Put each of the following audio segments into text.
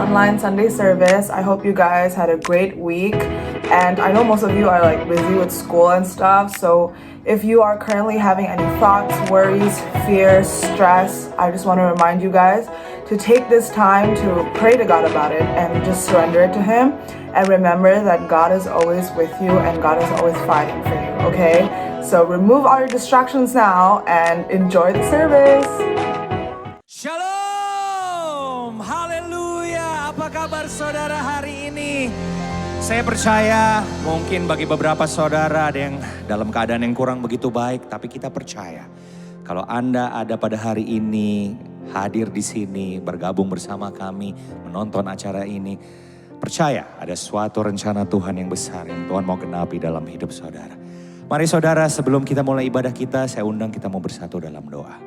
online Sunday service. I hope you guys had a great week. And I know most of you are like busy with school and stuff. So if you are currently having any thoughts, worries, fears, stress, I just want to remind you guys to take this time to pray to God about it and just surrender it to Him. And remember that God is always with you and God is always fighting for you, okay? So remove all your distractions now and enjoy the service. Shalom, haleluya. Apa kabar saudara hari ini? Saya percaya mungkin bagi beberapa saudara ada yang dalam keadaan yang kurang begitu baik, tapi kita percaya kalau Anda ada pada hari ini, hadir di sini, bergabung bersama kami, menonton acara ini, percaya ada suatu rencana Tuhan yang besar yang Tuhan mau genapi dalam hidup saudara. Mari saudara, sebelum kita mulai ibadah kita, saya undang kita mau bersatu dalam doa.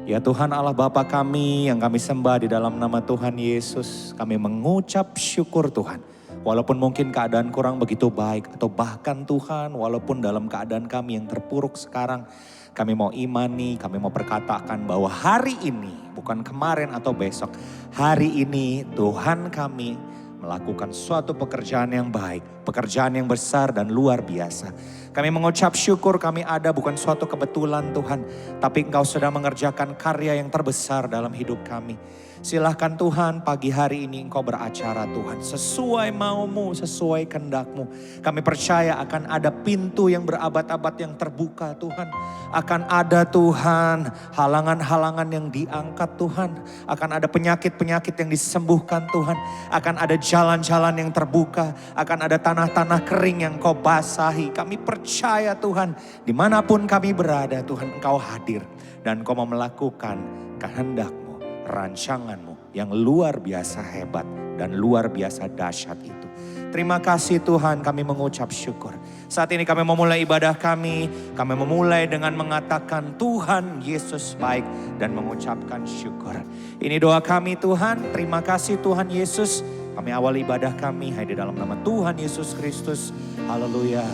Ya Tuhan Allah Bapa kami yang kami sembah di dalam nama Tuhan Yesus, kami mengucap syukur Tuhan. Walaupun mungkin keadaan kurang begitu baik atau bahkan Tuhan walaupun dalam keadaan kami yang terpuruk sekarang, kami mau imani, kami mau perkatakan bahwa hari ini bukan kemarin atau besok, hari ini Tuhan kami melakukan suatu pekerjaan yang baik, pekerjaan yang besar dan luar biasa. Kami mengucap syukur kami ada bukan suatu kebetulan Tuhan, tapi Engkau sedang mengerjakan karya yang terbesar dalam hidup kami. Silahkan Tuhan pagi hari ini Engkau beracara Tuhan sesuai maumu, sesuai kehendak-Mu. Kami percaya akan ada pintu yang berabad-abad yang terbuka Tuhan. Akan ada Tuhan halangan-halangan yang diangkat Tuhan. Akan ada penyakit-penyakit yang disembuhkan Tuhan. Akan ada jalan-jalan yang terbuka. Akan ada tanah-tanah kering yang Engkau basahi. Kami percaya Tuhan dimanapun kami berada Tuhan Engkau hadir. Dan Engkau mau melakukan kehendak-Mu, rancangan-Mu yang luar biasa hebat dan luar biasa dahsyat itu. Terima kasih Tuhan, kami mengucap syukur. Saat ini kami memulai ibadah kami memulai dengan mengatakan Tuhan Yesus baik dan mengucapkan syukur. Ini doa kami Tuhan, terima kasih Tuhan Yesus. Kami awali ibadah kami hanya di dalam nama Tuhan Yesus Kristus. Haleluya.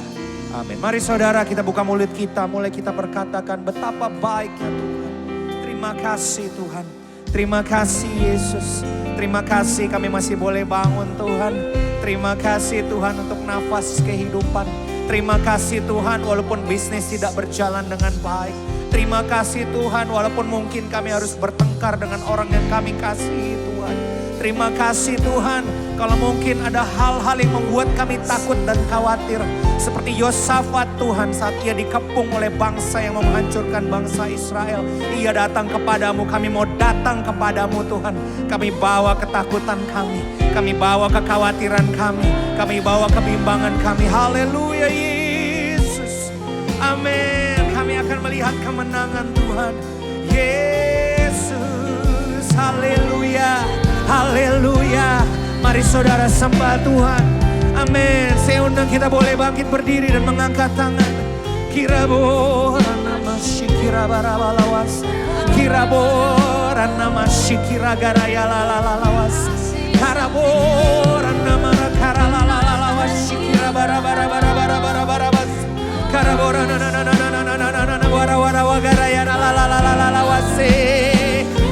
Amin. Mari saudara kita buka mulut kita, mulai kita berkatakan betapa baiknya Tuhan. Terima kasih Tuhan. Terima kasih Yesus. Terima kasih kami masih boleh bangun Tuhan. Terima kasih Tuhan untuk nafas kehidupan. Terima kasih Tuhan walaupun bisnis tidak berjalan dengan baik. Terima kasih Tuhan walaupun mungkin kami harus bertengkar dengan orang yang kami kasihi Tuhan. Terima kasih Tuhan kalau mungkin ada hal-hal yang membuat kami takut dan khawatir. Seperti Yosafat Tuhan saat ia dikepung oleh bangsa yang mau menghancurkan bangsa Israel. Ia datang kepadamu, kami mau datang kepadamu Tuhan. Kami bawa ketakutan kami, kami bawa kekhawatiran kami bawa kebimbangan kami. Haleluya Yesus. Amin. Kami akan melihat kemenangan Tuhan. Yesus. Haleluya. Haleluya. Mari saudara sembah Tuhan. Amin. Saya undang kita boleh bangkit berdiri dan mengangkat tangan. Kirabora nama shikira barabalawas. Kirabora nama shikira garaya lalalawas. Karabora nama rakaralalawas. Shikira barabarabarabarabarabas. Karabora na na na na na na na na na na wara wara wagaraya lalalalalalawas.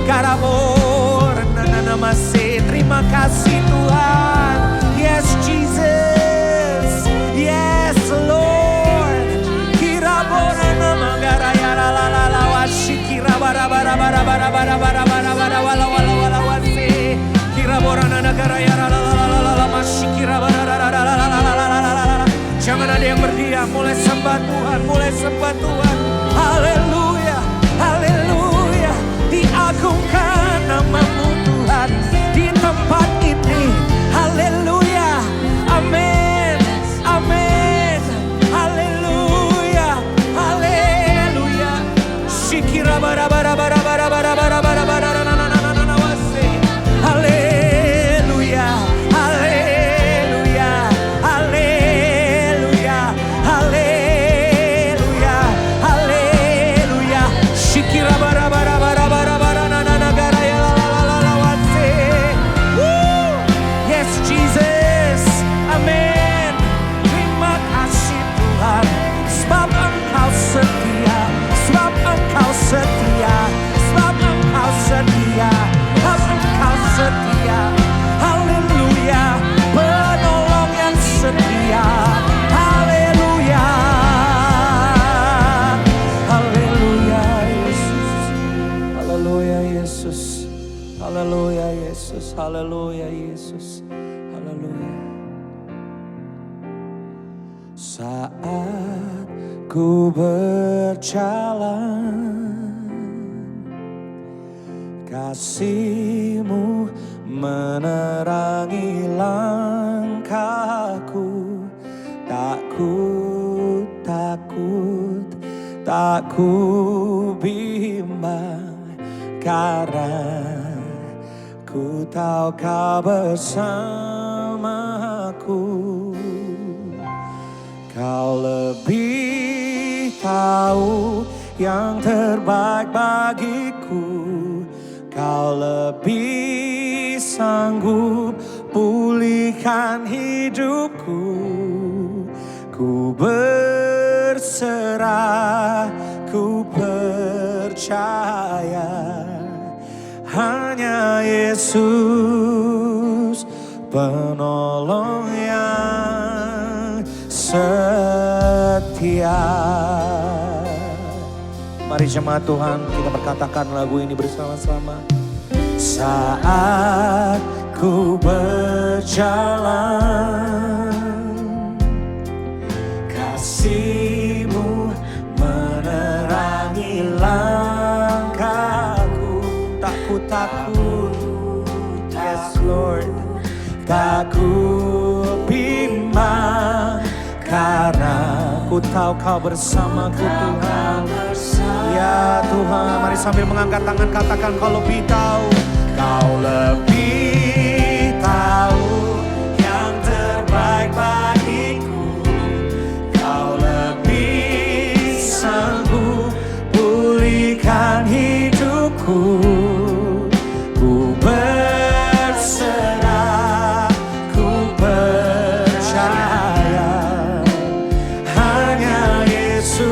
Karabora na na na mase. Terima kasih Tuhan. Yes Jesus, yes Lord. Kira bora nama garaya la la la la washi kira bara bara bara bara bara bara bara bara wala wala wala wasi. Kira bora nama garaya la la la la la la washi kira bara la la la la la la la la. Jangan ada yang berdiam, mulai sembah Tuhan, mulai sembah Tuhan. Haleluya, haleluya. Diagungkan nama-Mu Tuhan di tempat ini. Haleluya. Amin. Amin. Haleluya. Haleluya. Shikira bara bara bara bara bara bara bara bara na na na na na wase. Haleluya. Haleluya. Haleluya. Haleluya. Haleluya Yesus. Haleluya. Saat ku berjalan, kasih-Mu menerangi langkahku. Tak ku bimbang, karena ku tahu Kau bersamaku. Kau lebih tahu yang terbaik bagiku. Kau lebih sanggup pulihkan hidupku. Ku berserah, ku percaya, hanya Yesus penolong yang setia. Mari jemaat Tuhan, kita berkatakan lagu ini bersama-sama. Saat ku berjalan, kasih-Mu menerangi langkahku. Tak ku takut, yes Lord. Tak ku bimbang, karena ku tahu Kau bersamaku Tuhan. Ya Tuhan, mari sambil mengangkat tangan katakan, Kau lebih tahu. Kau lebih tahu yang terbaik bagiku. Kau lebih sanggup pulihkan hidupku. Ku berserah, ku percaya, hanya Yesus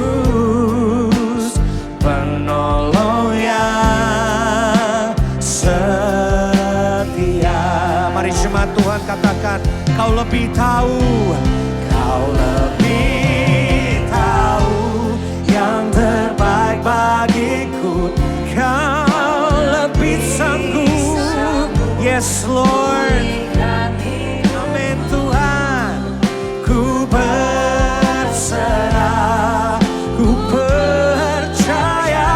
penolong yang setia. Mari jemaat Tuhan katakan, Kau lebih tahu. Kau lebih tahu yang terbaik bagiku. Kau lebih sanggup, yes Lord. Amin Tuhan. Ku berserah, ku percaya,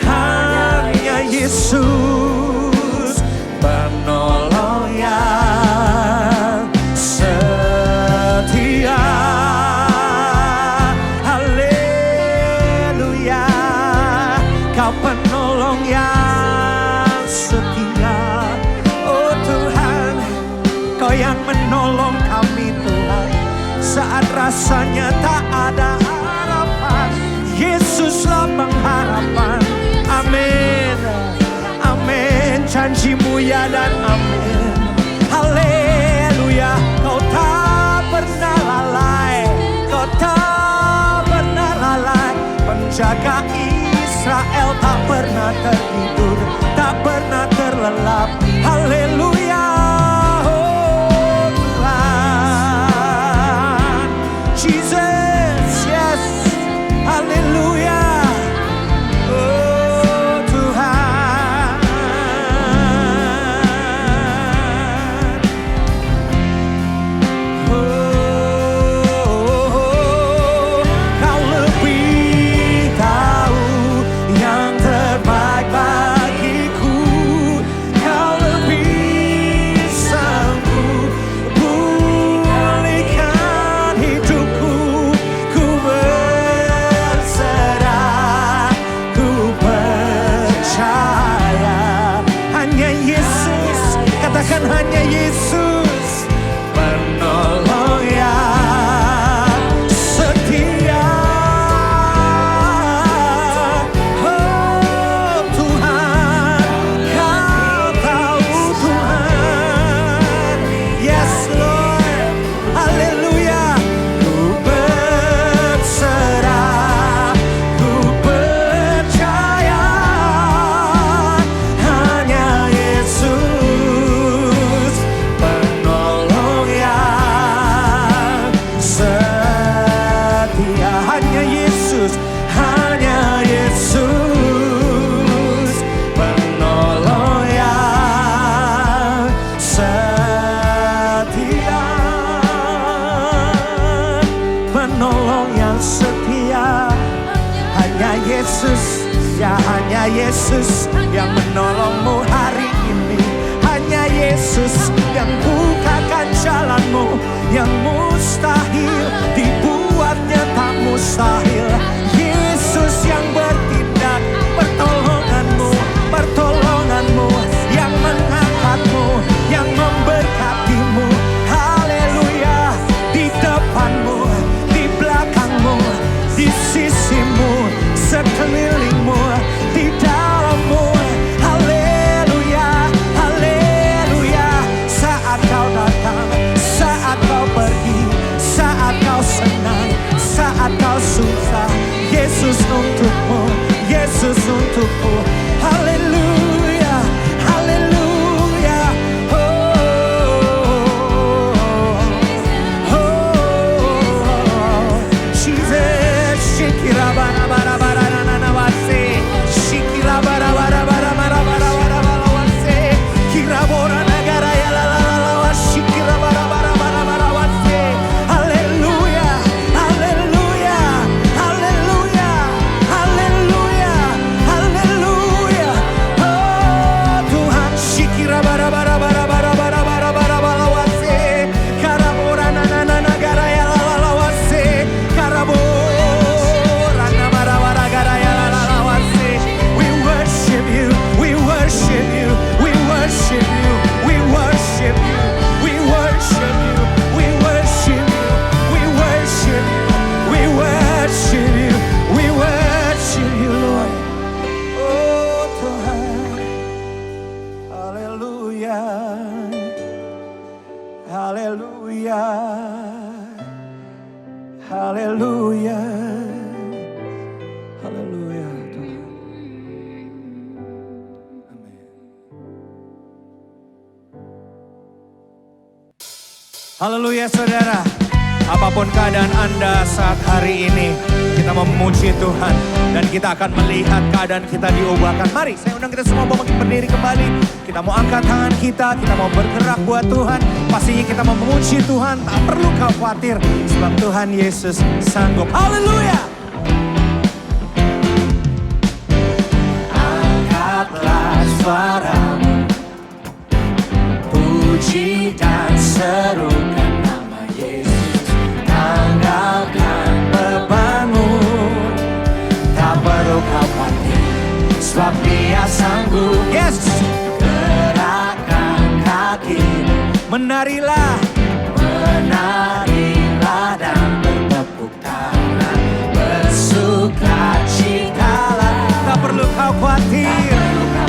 hanya Yesus penolong yang setia. Haleluya, Kau penolong yang setia. Oh Tuhan, Kau yang menolong kami Tuhan, saat rasanya tak ada harapan. Yesuslah pengharapan. Amin, amin. Janji-Mu ya dan amin. Haleluya, Kau tak pernah lalai. Kau tak pernah lalai. Penjaga Israel tak pernah tertidur, tak pernah terlelap. Haleluya, oh Tuhan. Jesus, yes. Haleluya, oh Tuhan. Kau lebih tahu yang terbaik Yesus, ya hanya Yesus yang menolongmu hari ini. Hanya Yesus yang bukakan jalanmu, yang mustahil dibuatnya tak mustahil. Yesus yang bertindak, pertolonganmu, pertolonganmu, yang mengangkatmu, yang memberkatimu. Haleluya, di depanmu, di belakangmu, di sisimu, sekelilingmu, di dalammu. Haleluya, haleluya. Saat kau datang, saat kau pergi, saat kau senang, saat kau susah, Yesus untukmu, Yesus untukmu. Haleluya, haleluya. Oh, oh, oh. Jesus, shikira bara bara bara na na wase, shikira bara bara bara bara bara bara bara wase, kira bora negara ya la la la la, shikira bara bara bara bara wase. Haleluya, haleluya, haleluya, haleluya, haleluya. Oh Tuhan, shikira bara bara bara bara bara bara bara bara wase, karabora na na na negara ya la la la wase, karabora na bara bara gara ya la la la wase. We worship you, we worship you, we worship you, we worship you, we worship you, we worship you, we worship you, we worship you, we worship you, Lord. Oh Tuhan, haleluya, haleluya, haleluya, haleluya Tuhan. Amin. Haleluya saudara. Apapun keadaan Anda saat hari ini, kita memuji Tuhan dan kita akan melihat keadaan kita diubahkan. Mari saya undang kita semua mau berdiri kembali. Kita mau angkat tangan kita mau bergerak buat Tuhan. Pastinya kita mau memuji Tuhan, tak perlu kau khawatir sebab Tuhan Yesus sanggup. Haleluya. Angkatlah suaramu, puji dan serukan nama Yesus. Tanggalkan bebanmu, tak perlu kau khawatir sebab Dia sanggup. Yes. Gerakkan kakimu, menarilah, menarilah dan bertepuk tangan, bersukacitalah. Tak perlu kau khawatir.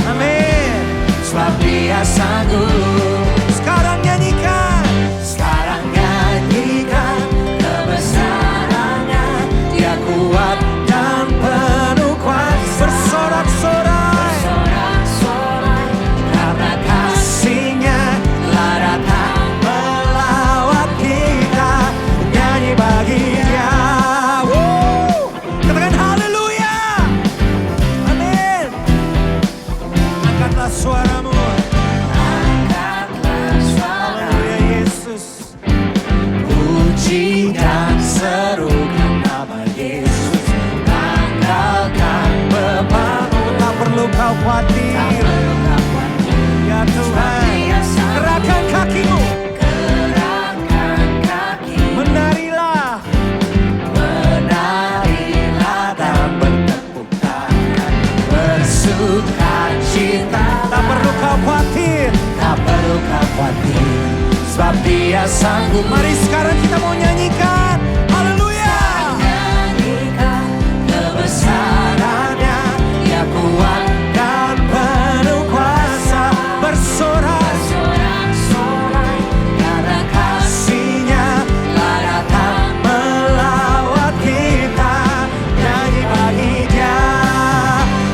Amin. Sebab Dia sanggup. Sekarang nyanyikan, sekarang nyanyikan kebesarannya. Dia kuat dan penuh kuasa. Bersorak-sorai, bersorak-sorai, karena kasih-Nya telah datang melawat kita. Nyanyi bagi Dia. Katakan haleluya. Amin. Angkatlah suaramu. Haleluya Yesus. Puji dan serukan nama Yesus. Tanggalkan bebanmu, tak perlu kau khawatir. Ya Tuhan, gerakkan kakimu, menarilah, menarilah dan bertepuk tangan, bersukacita. Tak perlu kau khawatir, tak perlu kau khawatir, sebab Dia sanggup. Mari sekarang kita mau nyanyikan, haleluya. Nyanyikan kebesarannya, Dia kuat dan penuh kuasa. Bersorak-sorai, karena kasih-Nya telah datang melawat kita. Nyanyi bagi Dia.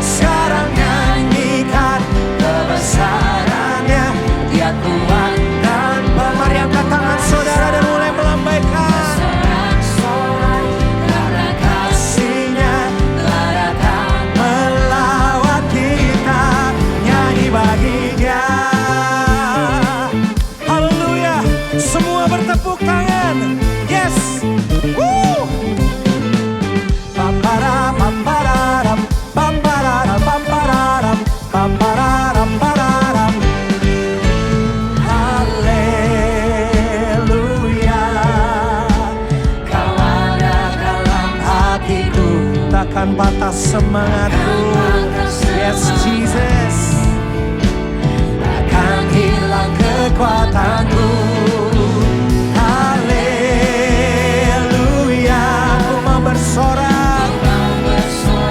Sekarang nyanyikan kebesarannya, Dia kuat dan mari angkat tangan saudara dan mulai melambaikan. Karena kasih-Nya telah datang melawat kita. Nyanyi bagi Dia. Haleluya. Semua bertepuk tangan. Yes. Woo. Pampara pampara semangatku. Yes Jesus. Takkan hilang kekuatanku. Haleluya. Aku mau bersorak.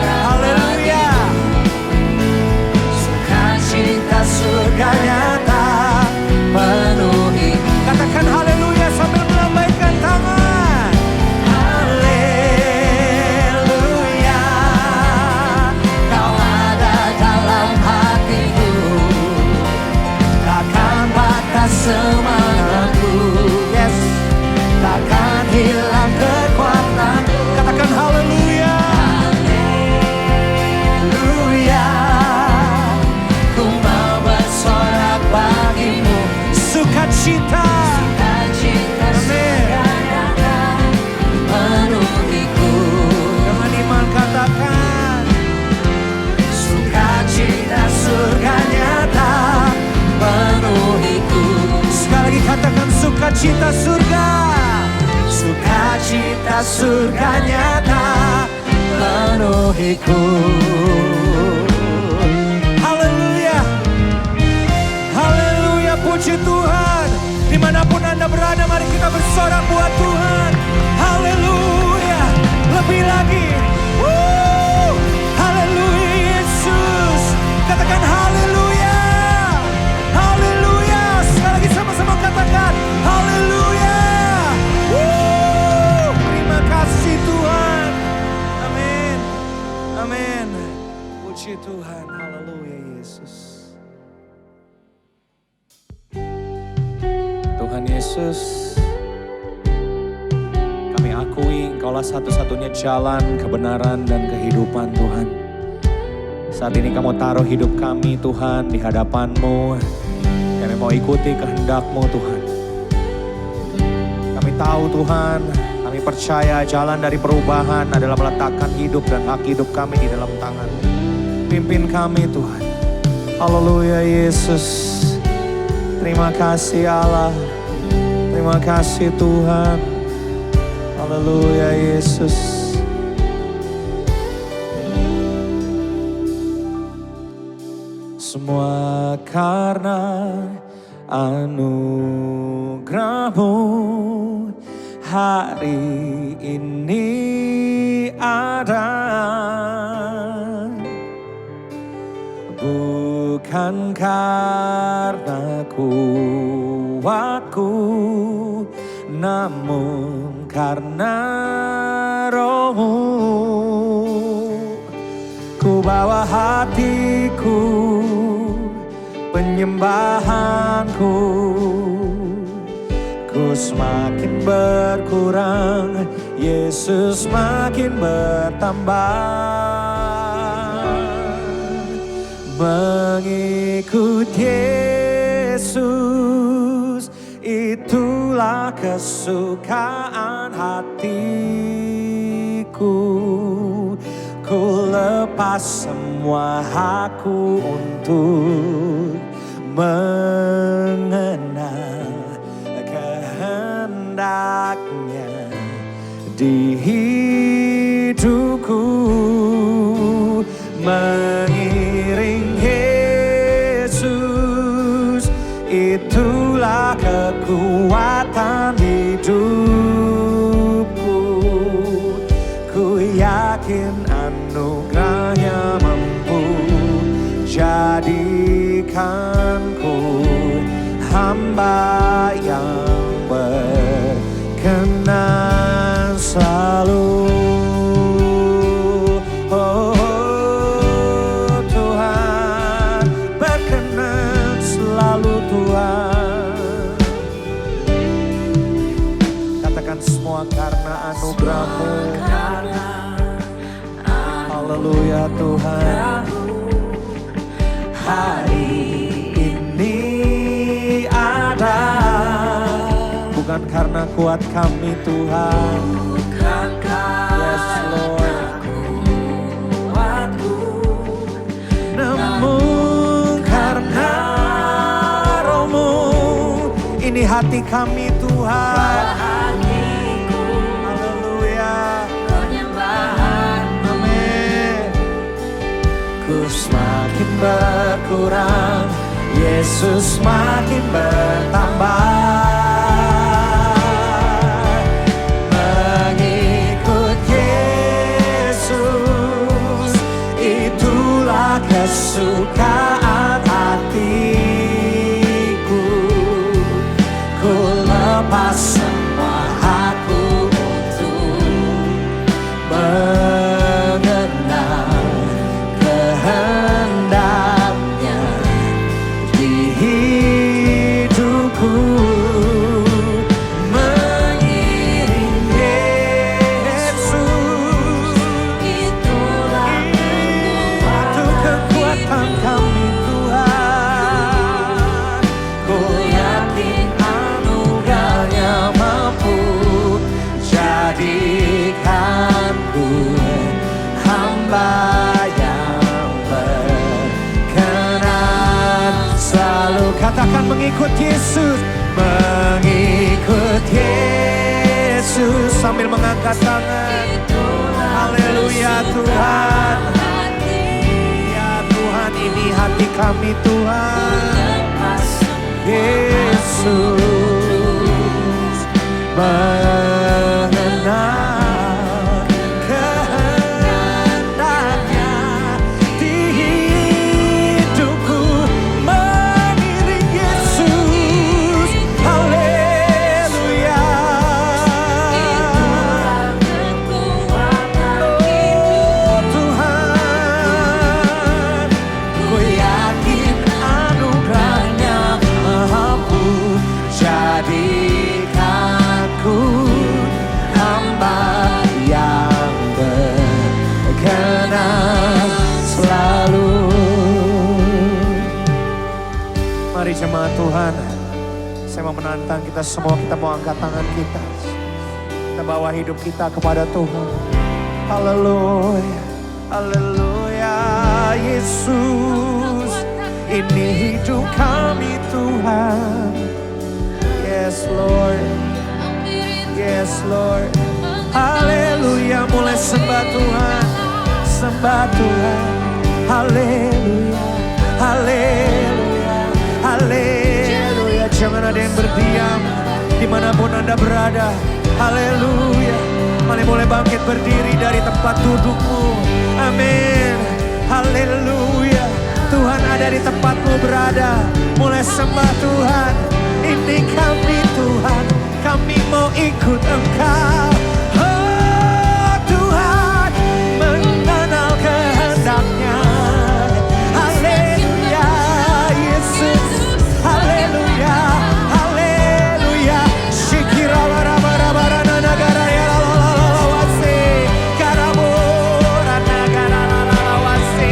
Haleluya. Sukacita surga nyata penuhi. Katakan haleluya sambil melambaikan tangan. Haleluya. Kau ada dalam hatiku. Takkan patah semangatku. Yes. Takkan hilang kekuatan. Katakan haleluya. Haleluya. Ku mau bersorak bagimu. Sukacita. Penuhiku. Dengan iman katakan. Sukacita surga nyata penuhiku. Sekali lagi katakan sukacita surga. Sukacita surga nyata penuhiku. Haleluya. Haleluya, puji Tuhan. Dimanapun Anda berada, mari kita bersorak buat Tuhan. Haleluya. Lebih lagi. Haleluya Yesus. Katakan haleluya. Haleluya. Sekali lagi sama-sama katakan haleluya. Terima kasih Tuhan. Amin. Amin. Puji Tuhan. Haleluya Yesus. Tuhan Yesus, kami akui Engkaulah satu-satunya jalan, kebenaran, dan kehidupan Tuhan. Saat ini kamu taruh hidup kami Tuhan di hadapan-Mu. Kami mau ikuti kehendak-Mu Tuhan. Kami tahu Tuhan, kami percaya jalan dari perubahan adalah meletakkan hidup dan hak hidup kami di dalam tangan. Pimpin kami Tuhan. Haleluya Yesus. Terima kasih Allah. Terima kasih Tuhan. Haleluya Yesus. Semua karena anugerah-Mu hari ini ada. Bukan karena kuatku, namun karena Roh-Mu. Ku bawa hatiku, penyembahanku. Ku semakin berkurang, Yesus makin bertambah. Mengikut Yesus, itulah kesukaan hatiku. Ku lepas semua hakku untuk mengenal kehendaknya di hidupku. Mengiring Yesus, itulah kekuatan hidupku. Ku yakin anugerahnya mampu jadikanku hamba yang berkenan selalu. Semua karena anugerah-Mu. Haleluya Tuhan. Hari ini ada. Bukan karena kuat kami Tuhan. Yes Lord. Namun karena Roh-Mu. Ini hati kami Tuhan. Aku semakin berkurang, Yesus makin bertambah. Mengikut Yesus, itulah kesukaan hatiku. Ku lepas semua aku untuk mengenal kehendaknya di hidupku. Mengiring Yesus, itulah kekuatan kami Tuhan. Ku yakin anugerahnya mampu jadikanku hamba yang berkenan. Selalu katakan mengikut Yesus, mengikut Yesus, sambil mengangkat tangan. Haleluya Tuhan. Ya Tuhan, ini hati kami Tuhan. Yesus mengenal kehendaknya di hidupku. Mengiring Yesus, haleluya. Oh Tuhan, ku yakin anugerahnya mampu jadikanku hamba yang berkenan selalu. Mari jemaat Tuhan, saya mau menantang kita semua, kita mau angkat tangan kita. Kita bawa hidup kita kepada Tuhan. Haleluya, haleluya. Yesus, ini hidup kami Tuhan. Yes Lord, yes Lord. Haleluya, mulai sembah Tuhan, sembah Tuhan. Haleluya, haleluya, haleluya. Jangan ada yang berdiam dimanapun Anda berada. Haleluya. Mari boleh bangkit berdiri dari tempat dudukmu. Amin. Haleluya. Tuhan ada di tempatmu berada. Mulai sembah Tuhan. Ini kami Tuhan, kami mau ikut Engkau. Oh Tuhan, mengenal kehendaknya. Haleluya, Yesus. Haleluya, haleluya. Shikira bara negara ya lalawase. Karabora negara lalawase.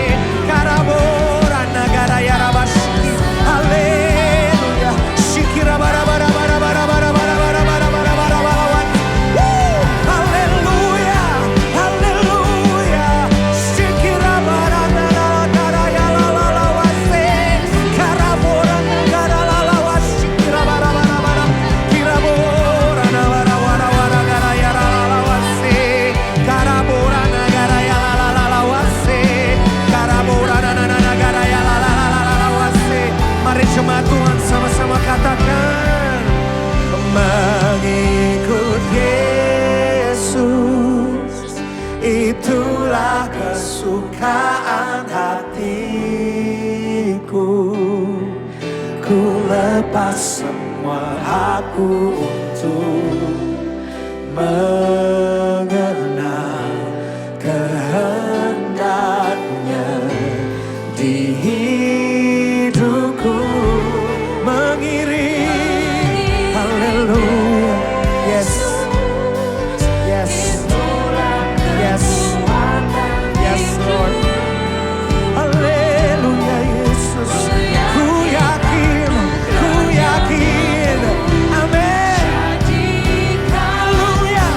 Karabora negara ya rabashi. Haleluya. Shikira bara bara bara bara bara bara bara bara bara bara bara. Haleluya, haleluya. Shikira bara negara ya lalawase. Karabora negara lalawase. Shikira bara bara bara. Kirabora negara wara wara negara ya lalawase. Karabora negara ya lalawase. Karabora negara ya lalawase. Mari jemaat Tuhan sama-sama katakan, mengikut Yesus, itulah kesukaan hatiku. Ku lepas semua aku untuk mengenal kehendaknya di hidupku. Mengiring, haleluya. Yes, yes, yes, yes Lord. Haleluya Yesus. Ku yakin, amin. Haleluya.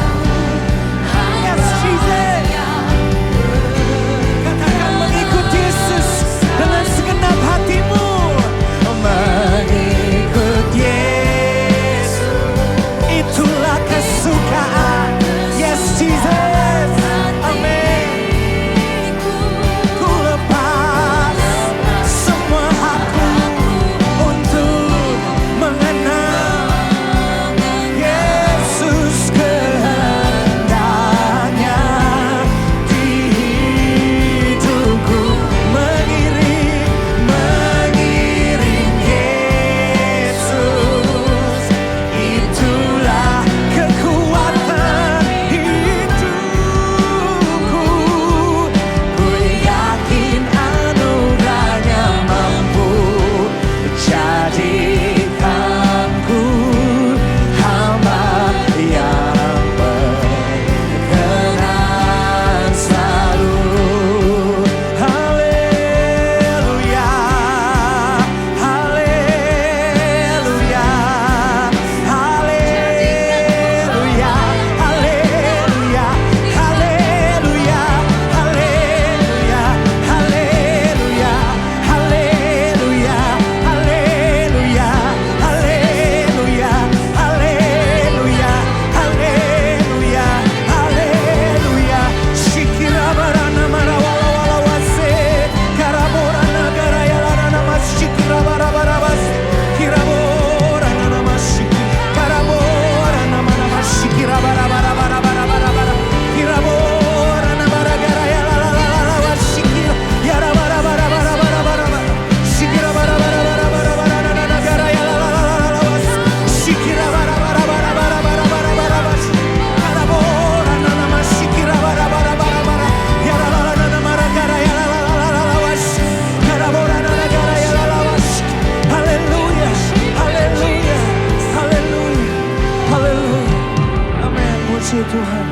kasih Tuhan.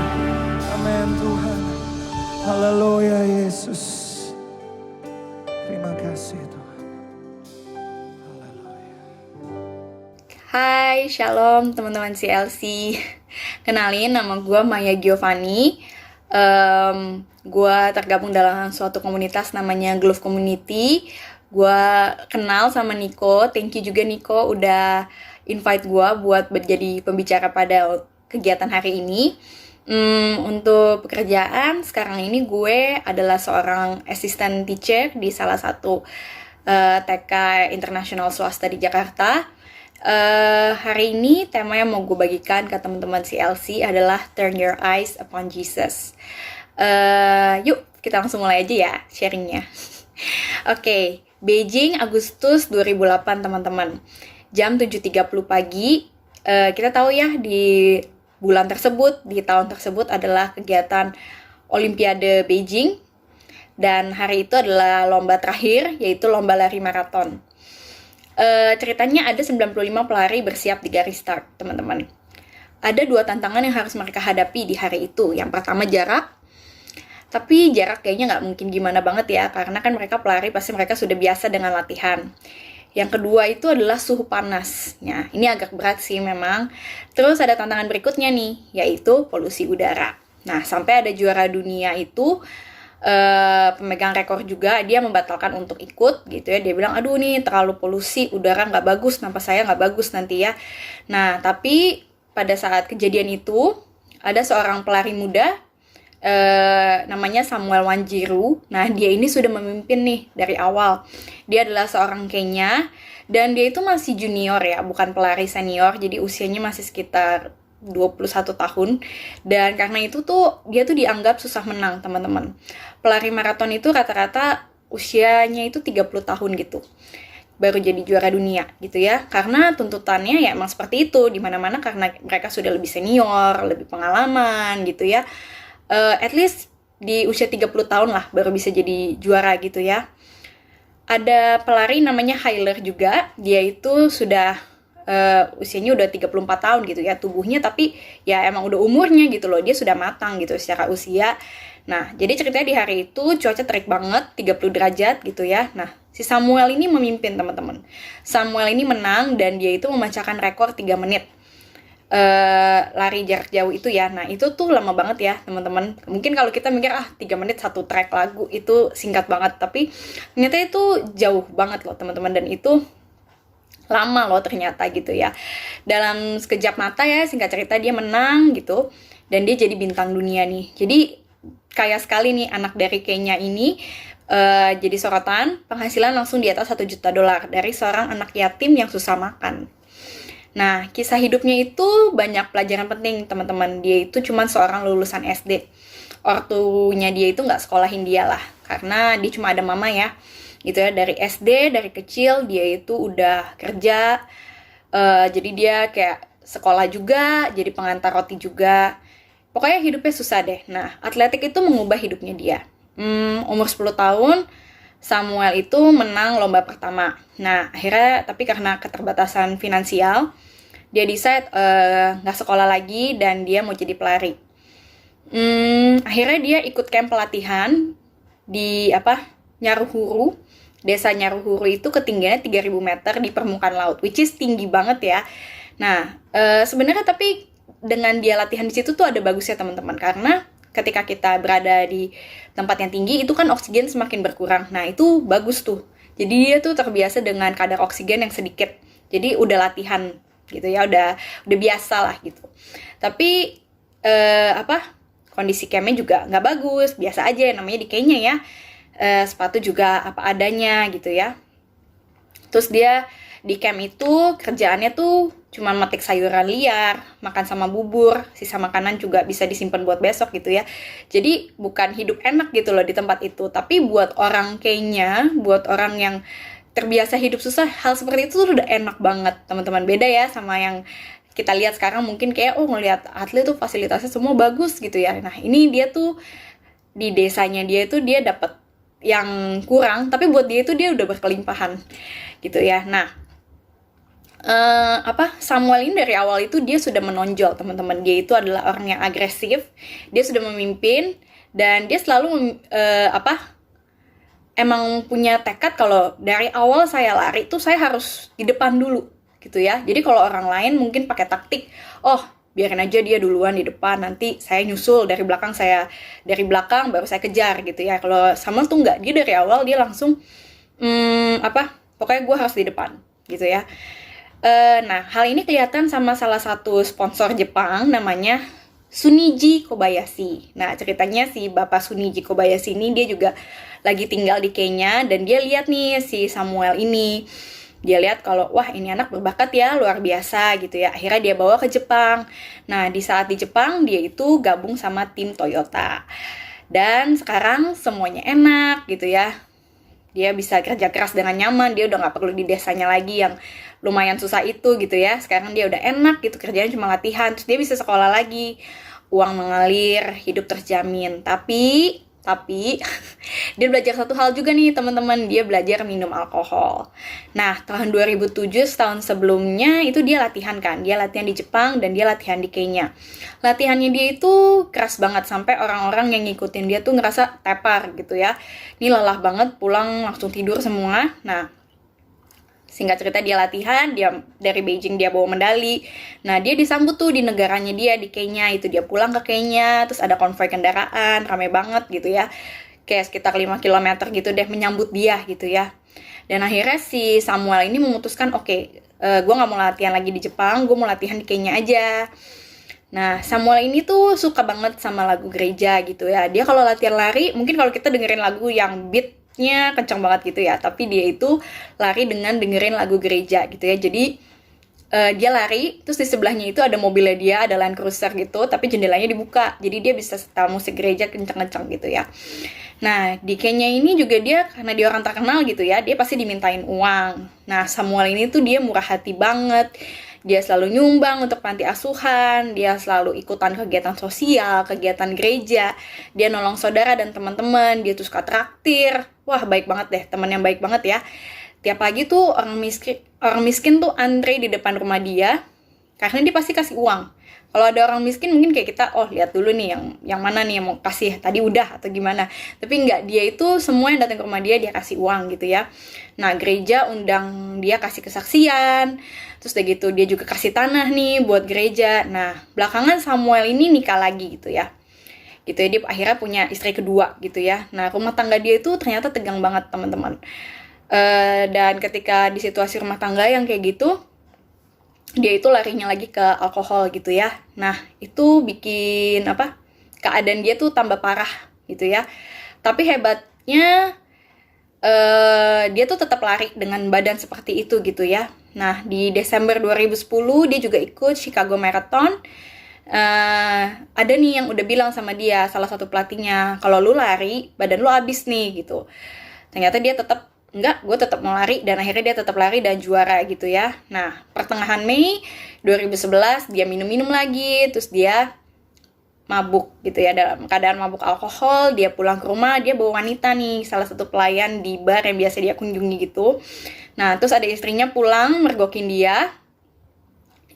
Amin Tuhan. Haleluya Yesus. Terima kasih Tuhan. Haleluya. Hai, shalom teman-teman CLC. Kenalin, nama gue Maya Giovanni. Gue tergabung dalam suatu komunitas namanya Glove Community. Gue kenal sama Nico. Thank you juga Nico udah invite gue buat menjadi pembicara pada kegiatan hari ini. Untuk pekerjaan, sekarang ini gue adalah seorang assistant teacher di salah satu TK internasional swasta di Jakarta. Hari ini tema yang mau gue bagikan ke teman-teman CLC adalah Turn Your Eyes Upon Jesus. Yuk kita langsung mulai aja ya sharingnya. Oke, Beijing Agustus 2008 teman-teman. Jam 7.30 pagi. Kita tahu ya di bulan tersebut, di tahun tersebut adalah kegiatan Olimpiade Beijing. Dan hari itu adalah lomba terakhir, yaitu lomba lari maraton. Ceritanya ada 95 pelari bersiap di garis start, teman-teman. Ada 2 tantangan yang harus mereka hadapi di hari itu. Yang pertama jarak. Tapi jarak kayaknya nggak mungkin gimana banget ya, karena kan mereka pelari, pasti mereka sudah biasa dengan latihan. Yang kedua itu adalah suhu panasnya. Ini agak berat sih memang. Terus ada tantangan berikutnya nih, yaitu polusi udara. Nah, sampai ada juara dunia itu, pemegang rekor juga, dia membatalkan untuk ikut gitu ya. Dia bilang, aduh nih terlalu polusi, udara nggak bagus, napas saya nggak bagus nanti ya. Nah, tapi pada saat kejadian itu, ada seorang pelari muda, namanya Samuel Wanjiru. Nah, dia ini sudah memimpin nih dari awal. Dia adalah seorang Kenya dan dia itu masih junior ya, bukan pelari senior. Jadi usianya masih sekitar 21 tahun. Dan karena itu tuh dia tuh dianggap susah menang, teman-teman. Pelari maraton itu rata-rata usianya itu 30 tahun gitu. Baru jadi juara dunia gitu ya. Karena tuntutannya ya emang seperti itu di mana-mana, karena mereka sudah lebih senior, lebih pengalaman gitu ya. At least di usia 30 tahun lah baru bisa jadi juara gitu ya. Ada pelari namanya Hailey juga, dia itu sudah usianya udah 34 tahun gitu ya tubuhnya, tapi ya emang udah umurnya gitu loh, dia sudah matang gitu secara usia. Nah, jadi ceritanya di hari itu cuaca terik banget, 30 derajat gitu ya. Nah, si Samuel ini memimpin teman-teman. Samuel ini menang dan dia itu memecahkan rekor 3 menit. Lari jarak jauh itu ya. Nah, itu tuh lama banget ya teman-teman. Mungkin kalau kita mikir 3 menit satu track lagu itu singkat banget, tapi ternyata itu jauh banget loh teman-teman, dan itu lama loh ternyata gitu ya. Dalam sekejap mata ya, singkat cerita dia menang gitu, dan dia jadi bintang dunia nih. Jadi kaya sekali nih anak dari Kenya ini, jadi sorotan, penghasilan langsung di atas $1 juta dari seorang anak yatim yang susah makan. Nah, kisah hidupnya itu banyak pelajaran penting, teman-teman. Dia itu cuma seorang lulusan SD. Ortunya dia itu nggak sekolahin dia lah, karena dia cuma ada mama ya. Gitu ya, dari SD, dari kecil, dia itu udah kerja. Jadi dia kayak sekolah juga, jadi pengantar roti juga. Pokoknya hidupnya susah deh. Nah, atletik itu mengubah hidupnya dia. Umur 10 tahun, Samuel itu menang lomba pertama. Nah, akhirnya tapi karena keterbatasan finansial, dia decide nggak sekolah lagi dan dia mau jadi pelari. Akhirnya dia ikut camp pelatihan di Nyaruhuru. Desa Nyaruhuru itu ketinggiannya 3.000 meter di permukaan laut, which is tinggi banget ya. Nah, sebenarnya tapi dengan dia latihan di situ tuh ada bagusnya teman-teman, karena ketika kita berada di tempat yang tinggi itu kan oksigen semakin berkurang. Nah, itu bagus tuh. Jadi dia tuh terbiasa dengan kadar oksigen yang sedikit. Jadi udah latihan gitu ya, udah biasa lah gitu. Tapi kondisi campnya juga nggak bagus, biasa aja, namanya di Kenya ya. Sepatu juga apa adanya gitu ya. Terus dia di camp itu kerjaannya tuh cuma metik sayuran liar, makan sama bubur, sisa makanan juga bisa disimpan buat besok gitu ya. Jadi bukan hidup enak gitu loh di tempat itu. Tapi buat orang Kenya, buat orang yang terbiasa hidup susah, hal seperti itu tuh udah enak banget teman-teman. Beda ya sama yang kita lihat sekarang, mungkin kayak ngelihat atlet tuh fasilitasnya semua bagus gitu ya. Nah, ini dia tuh di desanya dia tuh dia dapat yang kurang, tapi buat dia itu dia udah berkelimpahan gitu ya. Nah, Samuel ini dari awal itu dia sudah menonjol, teman-teman. Dia itu adalah orang yang agresif, dia sudah memimpin, dan dia selalu emang punya tekad kalau dari awal saya lari tuh saya harus di depan dulu gitu ya. Jadi kalau orang lain mungkin pakai taktik, oh biarin aja dia duluan di depan, nanti saya nyusul dari belakang, baru saya kejar gitu ya. Kalau Samuel tuh enggak, dia dari awal dia langsung pokoknya gue harus di depan gitu ya. Nah, hal ini kelihatan sama salah satu sponsor Jepang namanya Shuniji Kobayashi. Nah, ceritanya si Bapak Shuniji Kobayashi ini dia juga lagi tinggal di Kenya, dan dia lihat nih si Samuel ini. Dia lihat kalau wah ini anak berbakat ya, luar biasa gitu ya. Akhirnya dia bawa ke Jepang. Nah, di saat di Jepang dia itu gabung sama tim Toyota. Dan sekarang semuanya enak gitu ya. Dia bisa kerja keras dengan nyaman, dia udah gak perlu di desanya lagi yang lumayan susah itu gitu ya. Sekarang dia udah enak gitu, kerjanya cuma latihan, terus dia bisa sekolah lagi, uang mengalir, hidup terjamin. Tapi dia belajar satu hal juga nih teman-teman, dia belajar minum alkohol. Nah, tahun 2007, setahun sebelumnya itu dia latihan kan, dia latihan di Jepang dan dia latihan di Kenya. Latihannya dia itu keras banget sampai orang-orang yang ngikutin dia tuh ngerasa tepar gitu ya. Ini lelah banget, pulang langsung tidur semua. Nah, singkat cerita dia latihan, dia dari Beijing dia bawa medali. Nah, dia disambut tuh di negaranya dia, di Kenya. Itu dia pulang ke Kenya, terus ada konvoi kendaraan, rame banget gitu ya. Kayak sekitar 5 km gitu deh menyambut dia gitu ya. Dan akhirnya si Samuel ini memutuskan, oke, gue gak mau latihan lagi di Jepang, gue mau latihan di Kenya aja. Nah, Samuel ini tuh suka banget sama lagu gereja gitu ya. Dia kalau latihan lari, mungkin kalau kita dengerin lagu yang beatnya kencang banget gitu ya, tapi dia itu lari dengan dengerin lagu gereja gitu ya. Jadi dia lari, terus di sebelahnya itu ada mobilnya dia, ada Land Cruiser gitu, tapi jendelanya dibuka, jadi dia bisa setel musik gereja kencang-kencang gitu ya. Nah, di Kenya ini juga dia, karena dia orang terkenal gitu ya, dia pasti dimintain uang. Nah, Samuel ini tuh dia murah hati banget, dia selalu nyumbang untuk panti asuhan, dia selalu ikutan kegiatan sosial, kegiatan gereja, dia nolong saudara dan teman-teman, dia tuh suka traktir. Wah, baik banget deh, teman yang baik banget ya. Tiap pagi tuh orang miskin tuh antre di depan rumah dia, karena dia pasti kasih uang. Kalau ada orang miskin mungkin kayak kita, oh lihat dulu nih yang mana nih yang mau kasih, tadi udah atau gimana. Tapi enggak, dia itu semua yang datang ke rumah dia kasih uang gitu ya. Nah, gereja undang dia kasih kesaksian, terus udah gitu dia juga kasih tanah nih buat gereja. Nah, belakangan Samuel ini nikah lagi gitu ya. Gitu ya, dia akhirnya punya istri kedua gitu ya. Nah, rumah tangga dia itu ternyata tegang banget teman-teman. Dan ketika di situasi rumah tangga yang kayak gitu, dia itu larinya lagi ke alkohol gitu ya. Nah, itu bikin keadaan dia tuh tambah parah gitu ya. Tapi hebatnya dia tuh tetap lari dengan badan seperti itu gitu ya. Nah, di Desember 2010 dia juga ikut Chicago Marathon. Ada nih yang udah bilang sama dia, salah satu pelatihnya, kalau lu lari badan lu habis nih gitu. Ternyata dia tetap enggak, gue tetap mau lari, dan akhirnya dia tetap lari dan juara gitu ya. Nah, pertengahan Mei 2011 dia minum-minum lagi, terus dia mabuk gitu ya, dalam keadaan mabuk alkohol. Dia pulang ke rumah, dia bawa wanita nih, salah satu pelayan di bar yang biasa dia kunjungi gitu. Nah, terus ada istrinya pulang mergokin dia.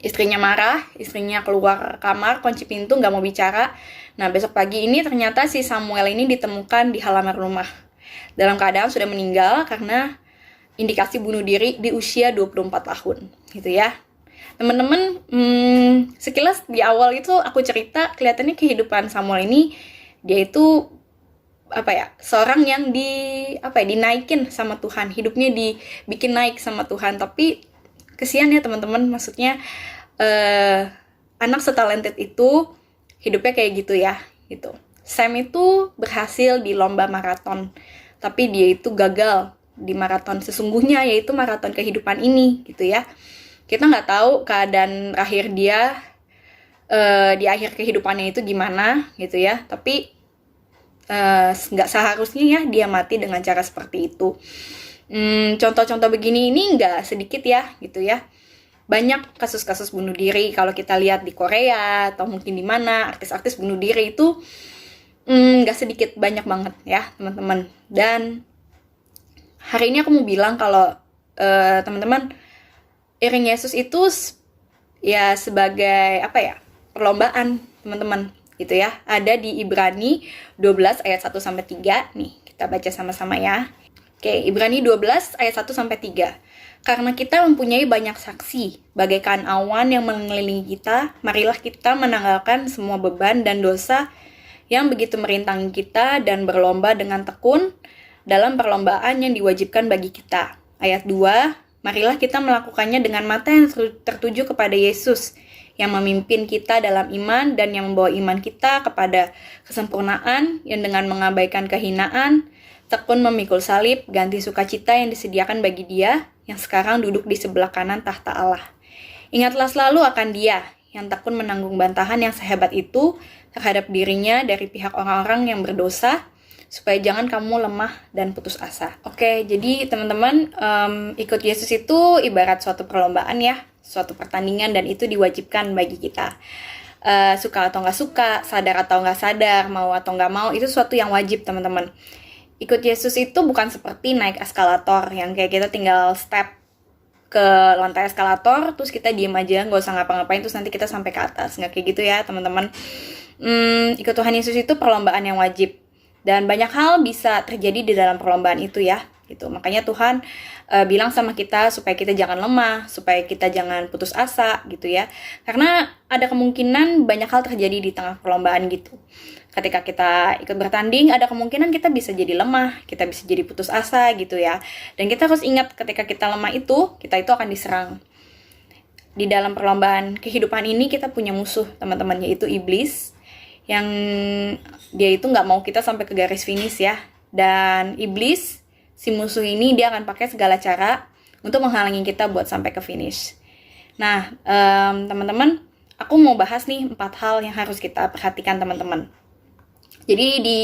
Istrinya marah, istrinya keluar kamar, kunci pintu, gak mau bicara. Nah, besok pagi ini ternyata si Samuel ini ditemukan di halaman rumah dalam keadaan sudah meninggal karena indikasi bunuh diri di usia 24 tahun gitu ya. Teman-teman, sekilas di awal itu aku cerita, kelihatannya kehidupan Samuel ini dia itu seorang yang dinaikin sama Tuhan, hidupnya dibikin naik sama Tuhan. Tapi kesian ya teman-teman, maksudnya anak setalented itu hidupnya kayak gitu ya gitu. Sam itu berhasil di lomba maraton, tapi dia itu gagal di maraton sesungguhnya, yaitu maraton kehidupan ini gitu ya. Kita nggak tahu keadaan akhir dia di akhir kehidupannya itu gimana gitu ya, tapi nggak seharusnya ya dia mati dengan cara seperti itu. Contoh-contoh begini ini nggak sedikit ya gitu ya. Banyak kasus-kasus bunuh diri kalau kita lihat di Korea atau mungkin di mana, artis-artis bunuh diri itu nggak sedikit, banyak banget ya teman-teman. Dan hari ini aku mau bilang kalau teman-teman, iring Yesus itu ya sebagai apa ya, perlombaan teman-teman gitu ya. Ada di Ibrani 12 ayat 1 sampai 3 nih, kita baca sama-sama ya. Oke, Ibrani 12 ayat 1 sampai 3. Karena kita mempunyai banyak saksi bagaikan awan yang mengelilingi kita, marilah kita menanggalkan semua beban dan dosa yang begitu merintangi kita dan berlomba dengan tekun dalam perlombaan yang diwajibkan bagi kita. Ayat 2, marilah kita melakukannya dengan mata yang tertuju kepada Yesus, yang memimpin kita dalam iman dan yang membawa iman kita kepada kesempurnaan, yang dengan mengabaikan kehinaan, tekun memikul salib, ganti sukacita yang disediakan bagi Dia, yang sekarang duduk di sebelah kanan tahta Allah. Ingatlah selalu akan Dia, yang tekun menanggung bantahan yang sehebat itu terhadap dirinya dari pihak orang-orang yang berdosa, supaya jangan kamu lemah dan putus asa. Oke, jadi teman-teman, ikut Yesus itu ibarat suatu perlombaan ya, suatu pertandingan, dan itu diwajibkan bagi kita. Suka atau nggak suka, sadar atau nggak sadar, mau atau nggak mau, itu suatu yang wajib teman-teman. Ikut Yesus itu bukan seperti naik eskalator, yang kayak kita tinggal step ke lantai eskalator, terus kita diem aja, nggak usah ngapa-ngapain, terus nanti kita sampai ke atas. Nggak kayak gitu ya teman-teman. Ikut Tuhan Yesus itu perlombaan yang wajib. Dan banyak hal bisa terjadi di dalam perlombaan itu ya. Gitu. Makanya Tuhan bilang sama kita supaya kita jangan lemah, supaya kita jangan putus asa gitu ya. Karena ada kemungkinan banyak hal terjadi di tengah perlombaan gitu. Ketika kita ikut bertanding, ada kemungkinan kita bisa jadi lemah, kita bisa jadi putus asa gitu ya. Dan kita harus ingat ketika kita lemah itu, kita itu akan diserang. Di dalam perlombaan kehidupan ini kita punya musuh teman-teman, yaitu iblis. Yang dia itu nggak mau kita sampai ke garis finish ya. Dan iblis, si musuh ini dia akan pakai segala cara untuk menghalangi kita buat sampai ke finish. Nah, teman-teman, aku mau bahas nih 4 hal yang harus kita perhatikan teman-teman. Jadi di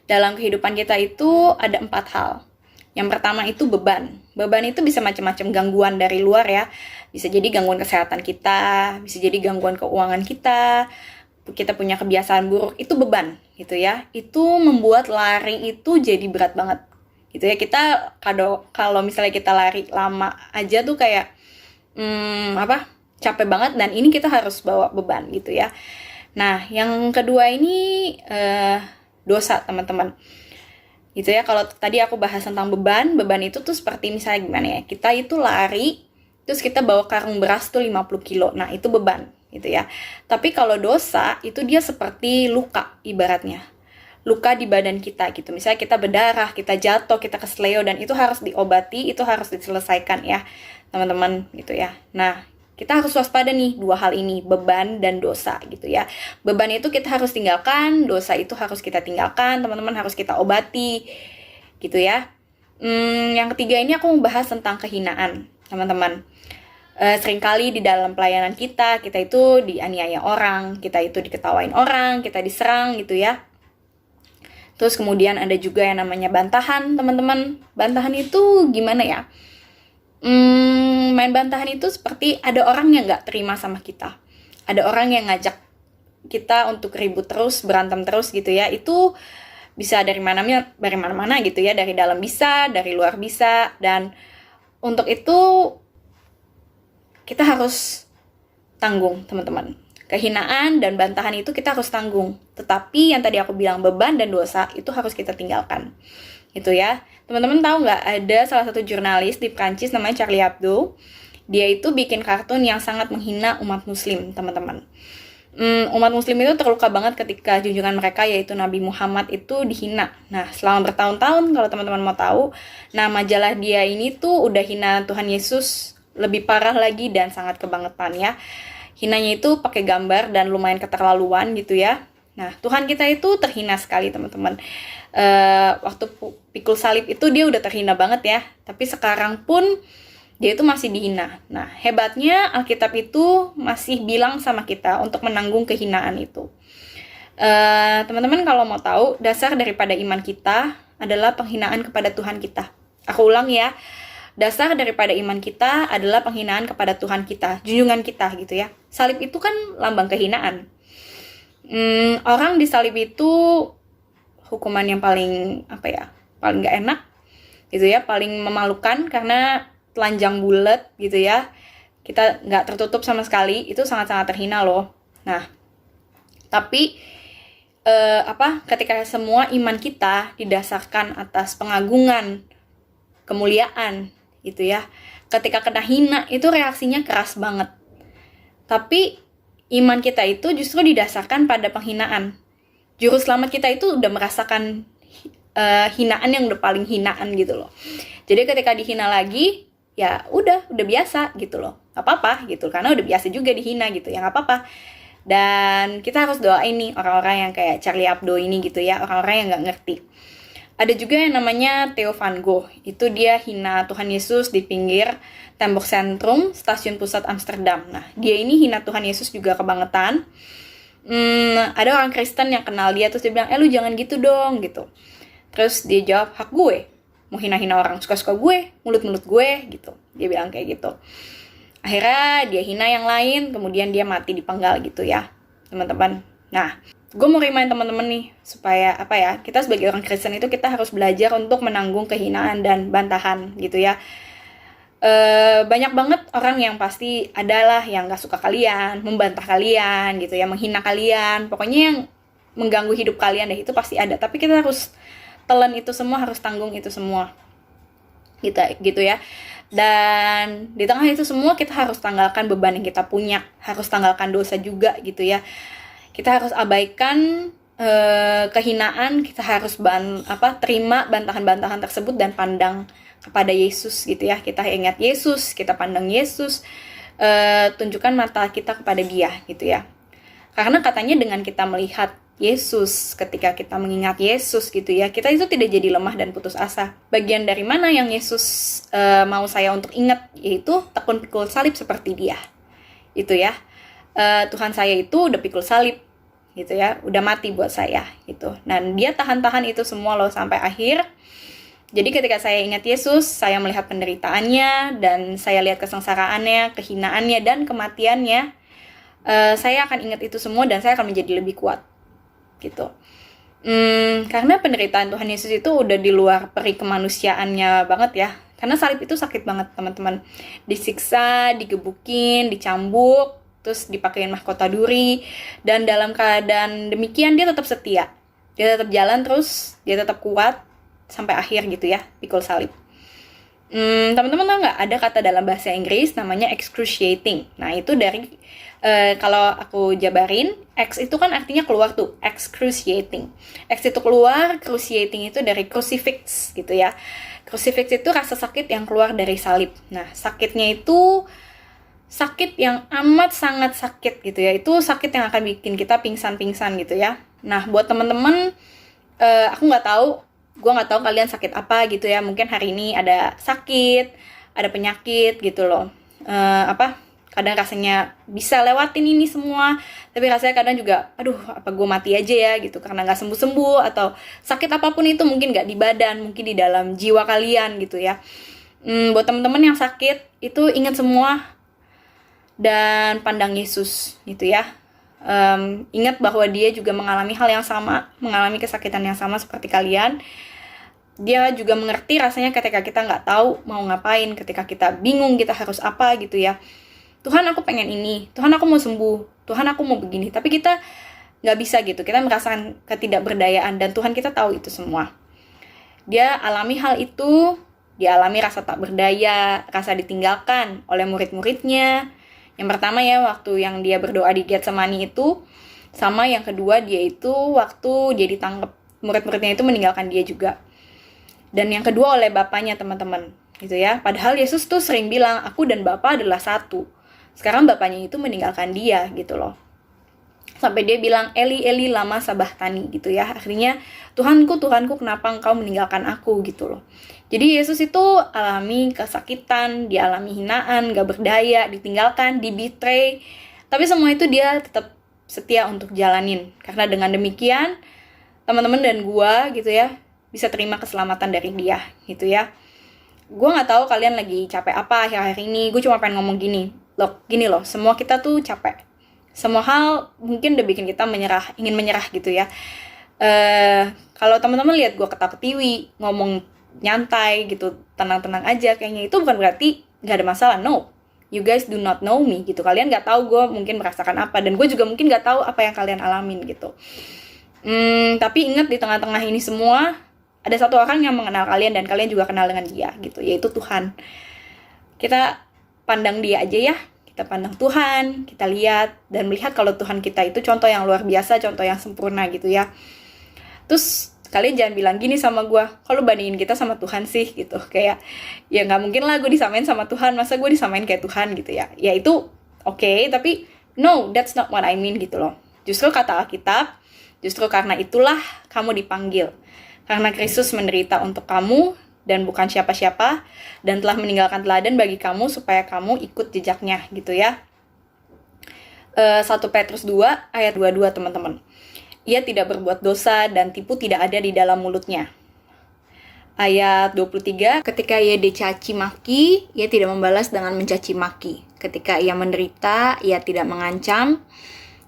dalam kehidupan kita itu ada 4 hal. Yang pertama itu beban. Beban itu bisa macam-macam gangguan dari luar ya. Bisa jadi gangguan kesehatan kita, bisa jadi gangguan keuangan kita punya kebiasaan buruk, itu beban gitu ya. Itu membuat lari itu jadi berat banget gitu ya. Kita kalau misalnya kita lari lama aja tuh kayak capek banget, dan ini kita harus bawa beban gitu ya. Nah, yang kedua ini dosa teman-teman gitu ya. Kalau tadi aku bahas tentang beban itu tuh seperti misalnya gimana ya, kita itu lari terus kita bawa karung beras tuh 50 kilo, nah itu beban gitu ya. Tapi kalau dosa itu dia seperti luka, ibaratnya luka di badan kita gitu. Misalnya kita berdarah, kita jatuh, kita kesleo, dan itu harus diobati, itu harus diselesaikan ya teman-teman gitu ya. Nah, kita harus waspada nih 2 hal ini, beban dan dosa gitu ya. Beban itu kita harus tinggalkan, dosa itu harus kita tinggalkan, teman-teman, harus kita obati gitu ya. Yang ketiga ini aku mau bahas tentang kehinaan, teman-teman. Seringkali di dalam pelayanan kita itu dianiaya orang, kita itu diketawain orang, kita diserang gitu ya. Terus kemudian ada juga yang namanya bantahan, teman-teman. Bantahan itu gimana ya? Main bantahan itu seperti ada orang yang gak terima sama kita, ada orang yang ngajak kita untuk ribut terus, berantem terus gitu ya. Itu bisa dari mana-mana gitu ya, dari dalam bisa, dari luar bisa. Dan untuk itu kita harus tanggung teman-teman. Kehinaan dan bantahan itu kita harus tanggung. Tetapi yang tadi aku bilang, beban dan dosa itu harus kita tinggalkan gitu ya. Teman-teman tahu nggak, ada salah satu jurnalis di Prancis namanya Charlie Hebdo. Dia itu bikin kartun yang sangat menghina umat muslim, teman-teman. Umat muslim itu terluka banget ketika junjungan mereka yaitu Nabi Muhammad itu dihina. Nah, selama bertahun-tahun, kalau teman-teman mau tahu, nah majalah dia ini tuh udah hina Tuhan Yesus lebih parah lagi dan sangat kebangetan ya. Hinanya itu pakai gambar dan lumayan keterlaluan gitu ya. Nah, Tuhan kita itu terhina sekali teman-teman. Waktu pikul salib itu dia udah terhina banget ya. Tapi sekarang pun dia itu masih dihina. Nah, hebatnya Alkitab itu masih bilang sama kita untuk menanggung kehinaan itu. Teman-teman kalau mau tahu, dasar daripada iman kita adalah penghinaan kepada Tuhan kita. Aku ulang ya. Dasar daripada iman kita adalah penghinaan kepada Tuhan kita, junjungan kita gitu ya. Salib itu kan lambang kehinaan. Orang disalib itu hukuman yang paling paling gak enak gitu ya, paling memalukan karena telanjang bulat gitu ya. kita nggak tertutup sama sekali, itu sangat-sangat terhina loh. Nah, tapi ketika semua iman kita didasarkan atas pengagungan, kemuliaan gitu ya, ketika kena hina itu reaksinya keras banget. Tapi iman kita itu justru didasarkan pada penghinaan. Juru selamat kita itu udah merasakan hinaan yang udah paling hinaan gitu loh. Jadi ketika dihina lagi, ya udah biasa gitu loh. Gak apa-apa gitu, karena udah biasa juga dihina gitu, ya gak apa-apa. Dan kita harus doain nih orang-orang yang kayak Charlie Hebdo ini gitu ya, orang-orang yang gak ngerti. Ada juga yang namanya Theo van Gogh, itu dia hina Tuhan Yesus di pinggir tembok sentrum stasiun pusat Amsterdam. Nah, dia ini hina Tuhan Yesus juga kebangetan. Ada orang Kristen yang kenal dia, terus dia bilang, lu jangan gitu dong gitu. Terus dia jawab, hak gue, mau hina-hina orang suka-suka gue, mulut-mulut gue gitu. Dia bilang kayak gitu. Akhirnya dia hina yang lain, kemudian dia mati dipenggal gitu ya, teman-teman. Nah, gue mau remind teman-teman nih, supaya kita sebagai orang Kristen itu kita harus belajar untuk menanggung kehinaan dan bantahan gitu ya. Banyak banget orang yang pasti adalah yang gak suka kalian, membantah kalian gitu ya, menghina kalian, pokoknya yang mengganggu hidup kalian deh, itu pasti ada. Tapi kita harus telan itu semua, harus tanggung itu semua gitu ya. Dan di tengah itu semua kita harus tanggalkan beban yang kita punya, harus tanggalkan dosa juga gitu ya. Kita harus abaikan kehinaan, kita harus terima bantahan-bantahan tersebut dan pandang kepada Yesus gitu ya. Kita ingat Yesus, kita pandang Yesus, tunjukkan mata kita kepada Dia gitu ya. Karena katanya dengan kita melihat Yesus, ketika kita mengingat Yesus gitu ya, kita itu tidak jadi lemah dan putus asa. Bagian dari mana yang Yesus mau saya untuk ingat, yaitu tekun pikul salib seperti Dia. Itu ya. Tuhan saya itu udah pikul salib gitu ya, udah mati buat saya gitu. Dan Dia tahan-tahan itu semua loh sampai akhir. Jadi ketika saya ingat Yesus, saya melihat penderitaannya dan saya lihat kesengsaraannya, kehinaannya dan kematiannya, saya akan ingat itu semua dan saya akan menjadi lebih kuat gitu. Karena penderitaan Tuhan Yesus itu udah di luar peri kemanusiaannya banget ya. Karena salib itu sakit banget teman-teman. Disiksa, digebukin, dicambuk, terus dipakein mahkota duri, dan dalam keadaan demikian dia tetap setia. Dia tetap jalan terus, dia tetap kuat sampai akhir gitu ya, pikul salib. Teman-teman tahu nggak, ada kata dalam bahasa Inggris namanya excruciating. Nah itu dari kalau aku jabarin, X itu kan artinya keluar tuh, excruciating. X itu keluar, cruciating itu dari crucifix gitu ya. Crucifix itu rasa sakit yang keluar dari salib. Nah sakitnya itu sakit yang amat sangat sakit gitu ya. Itu sakit yang akan bikin kita pingsan-pingsan gitu ya. Nah buat teman-teman, aku nggak tahu, gue nggak tahu kalian sakit apa gitu ya. Mungkin hari ini ada sakit, ada penyakit gitu loh. Kadang rasanya bisa lewatin ini semua, tapi rasanya kadang juga, aduh apa gue mati aja ya gitu, karena gak sembuh-sembuh, atau sakit apapun itu, mungkin gak di badan, mungkin di dalam jiwa kalian gitu ya. Buat teman-teman yang sakit, itu ingat semua, dan pandang Yesus gitu ya. Ingat bahwa Dia juga mengalami hal yang sama, mengalami kesakitan yang sama seperti kalian. Dia juga mengerti rasanya ketika kita gak tahu mau ngapain, ketika kita bingung kita harus apa gitu ya. Tuhan aku pengen ini, Tuhan aku mau sembuh, Tuhan aku mau begini. Tapi kita gak bisa gitu, kita merasakan ketidakberdayaan dan Tuhan kita tahu itu semua. Dia alami hal itu, dia alami rasa tak berdaya, rasa ditinggalkan oleh murid-muridnya. Yang pertama ya, waktu yang dia berdoa di Getsemani itu, sama yang kedua dia itu waktu dia ditangkap, murid-muridnya itu meninggalkan dia juga. Dan yang kedua oleh Bapaknya teman-teman gitu ya. Padahal Yesus tuh sering bilang, aku dan Bapa adalah satu. Sekarang Bapaknya itu meninggalkan dia gitu loh. Sampai dia bilang, Eli, Eli, lama sabachthani gitu ya. Artinya, Tuhanku, Tuhanku, kenapa engkau meninggalkan aku gitu loh. Jadi Yesus itu alami kesakitan, dia alami hinaan, gak berdaya, ditinggalkan, dibetray. Tapi semua itu dia tetap setia untuk jalanin. Karena dengan demikian, teman-teman dan gua gitu ya, bisa terima keselamatan dari dia gitu ya. Gua gak tahu kalian lagi capek apa akhir-akhir ini. Gue cuma pengen ngomong gini loh, semua kita tuh capek. Semua hal mungkin udah bikin kita ingin menyerah gitu ya. Kalau teman-teman lihat gue ketawa-ketiwi, ngomong nyantai gitu, tenang-tenang aja, kayaknya itu bukan berarti gak ada masalah, no. you guys do not know me gitu. Kalian nggak tahu gue mungkin merasakan apa, dan gue juga mungkin nggak tahu apa yang kalian alamin gitu. Tapi ingat, di tengah-tengah ini semua ada satu orang yang mengenal kalian dan kalian juga kenal dengan dia gitu, yaitu Tuhan. Kita pandang dia aja ya. Kita pandang Tuhan, kita lihat dan melihat kalau Tuhan kita itu contoh yang luar biasa, contoh yang sempurna gitu ya. Terus kalian jangan bilang gini sama gue, kalau bandingin kita sama Tuhan sih gitu. Kayak, ya gak mungkin lah gue disamain sama Tuhan, masa gue disamain kayak Tuhan gitu ya. Ya itu oke, tapi no, that's not what I mean gitu loh. Justru kata Alkitab, justru karena itulah kamu dipanggil. Karena Kristus menderita untuk kamu dan bukan siapa-siapa, dan telah meninggalkan teladan bagi kamu supaya kamu ikut jejaknya gitu ya. 1 Petrus 2 ayat 22 teman-teman. Ia tidak berbuat dosa dan tipu tidak ada di dalam mulutnya. Ayat 23, ketika ia dicaci maki, ia tidak membalas dengan mencaci maki. Ketika ia menderita, ia tidak mengancam,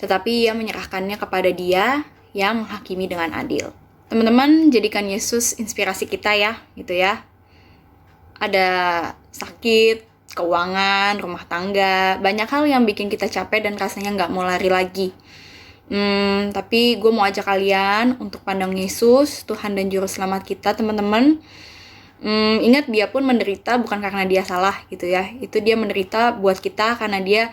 tetapi ia menyerahkannya kepada Dia yang menghakimi dengan adil. Teman-teman, jadikan Yesus inspirasi kita ya, gitu ya. Ada sakit, keuangan, rumah tangga, banyak hal yang bikin kita capek dan rasanya nggak mau lari lagi. Tapi gue mau ajak kalian untuk pandang Yesus, Tuhan dan Juru Selamat kita, teman-teman. Ingat, Dia pun menderita bukan karena Dia salah, gitu ya. Itu Dia menderita buat kita karena Dia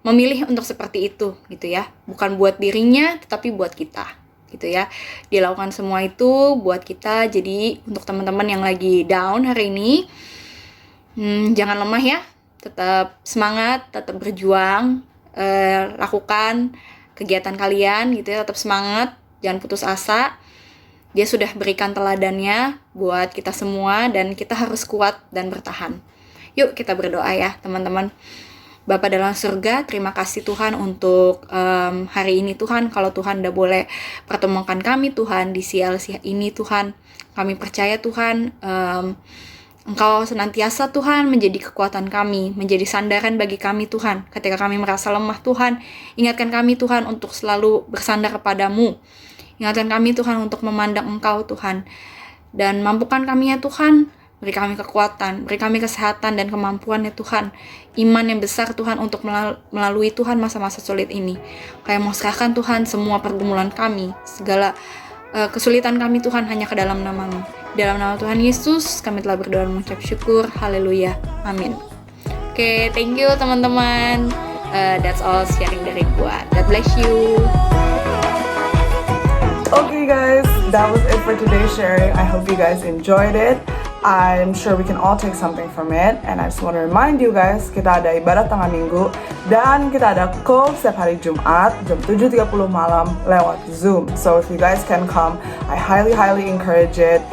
memilih untuk seperti itu, gitu ya. Bukan buat dirinya, tetapi buat kita. Gitu ya, dia lakukan semua itu buat kita. Jadi untuk teman-teman yang lagi down hari ini, jangan lemah ya, tetap semangat, tetap berjuang, lakukan kegiatan kalian gitu ya, tetap semangat, jangan putus asa. Dia sudah berikan teladannya buat kita semua dan kita harus kuat dan bertahan. Yuk kita berdoa ya teman-teman. Bapa dalam surga, terima kasih Tuhan untuk hari ini Tuhan. Kalau Tuhan udah boleh pertemukan kami Tuhan di CLC ini Tuhan. Kami percaya Tuhan, Engkau senantiasa Tuhan menjadi kekuatan kami, menjadi sandaran bagi kami Tuhan. Ketika kami merasa lemah Tuhan, ingatkan kami Tuhan untuk selalu bersandar kepadamu. Ingatkan kami Tuhan untuk memandang Engkau Tuhan. Dan mampukan kami ya Tuhan, beri kami kekuatan, beri kami kesehatan dan kemampuan ya Tuhan. Iman yang besar Tuhan untuk melalui Tuhan masa-masa sulit ini. Kami mau serahkan Tuhan semua pergumulan kami, segala kesulitan kami Tuhan hanya ke dalam nama-Mu. Dalam nama Tuhan Yesus kami telah berdoa dan mengucap syukur. Haleluya. Amin. Oke, thank you teman-teman. That's all sharing dari gua. God bless you. Okay guys, that was it for today's sharing. I hope you guys enjoyed it. I'm sure we can all take something from it. And I just want to remind you guys, kita ada ibadah tengah minggu dan kita ada call setiap hari Jumat jam 7.30 malam lewat Zoom. So if you guys can come, I highly encourage it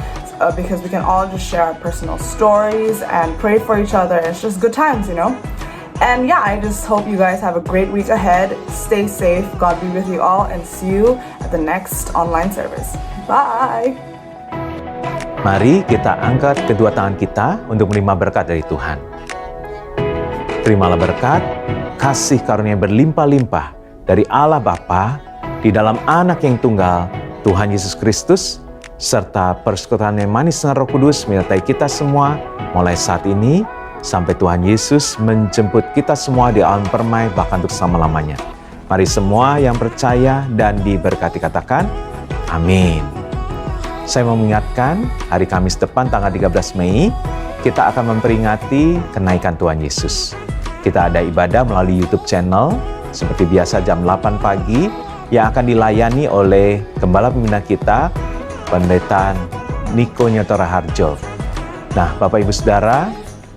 because we can all just share our personal stories and pray for each other. It's just good times, you know? And yeah, I just hope you guys have a great week ahead. Stay safe. God be with you all and see you at the next online service. Bye! Mari kita angkat kedua tangan kita untuk menerima berkat dari Tuhan. Terimalah berkat, kasih karunia berlimpah-limpah dari Allah Bapa, di dalam Anak yang tunggal, Tuhan Yesus Kristus, serta persekutuan yang manis dengan Roh Kudus menyertai kita semua, mulai saat ini, sampai Tuhan Yesus menjemput kita semua di alam permai, bahkan untuk selama-lamanya. Mari semua yang percaya dan diberkati katakan, amin. Saya mau mengingatkan, hari Kamis depan tanggal 13 Mei, kita akan memperingati kenaikan Tuhan Yesus. Kita ada ibadah melalui YouTube channel, seperti biasa jam 8 pagi, yang akan dilayani oleh Gembala Pembina kita, Pendeta Niko Nyotora Harjo. Nah, Bapak Ibu Saudara,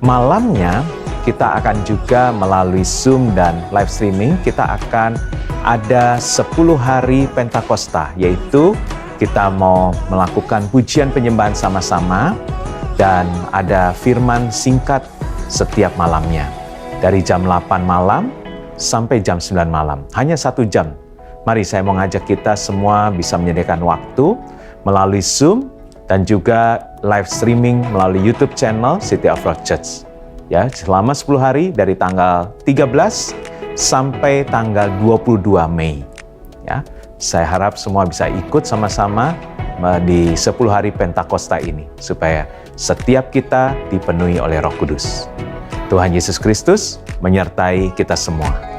malamnya kita akan juga melalui Zoom dan live streaming, kita akan ada 10 hari Pentakosta, yaitu kita mau melakukan pujian penyembahan sama-sama dan ada firman singkat setiap malamnya. Dari jam 8 malam sampai jam 9 malam. Hanya 1 jam. Mari saya mau ngajak kita semua bisa menyediakan waktu melalui Zoom dan juga live streaming melalui YouTube channel City of Rock Church. Ya, selama 10 hari dari tanggal 13 sampai tanggal 22 Mei. Ya. Saya harap semua bisa ikut sama-sama di 10 hari Pentakosta ini, supaya setiap kita dipenuhi oleh Roh Kudus. Tuhan Yesus Kristus menyertai kita semua.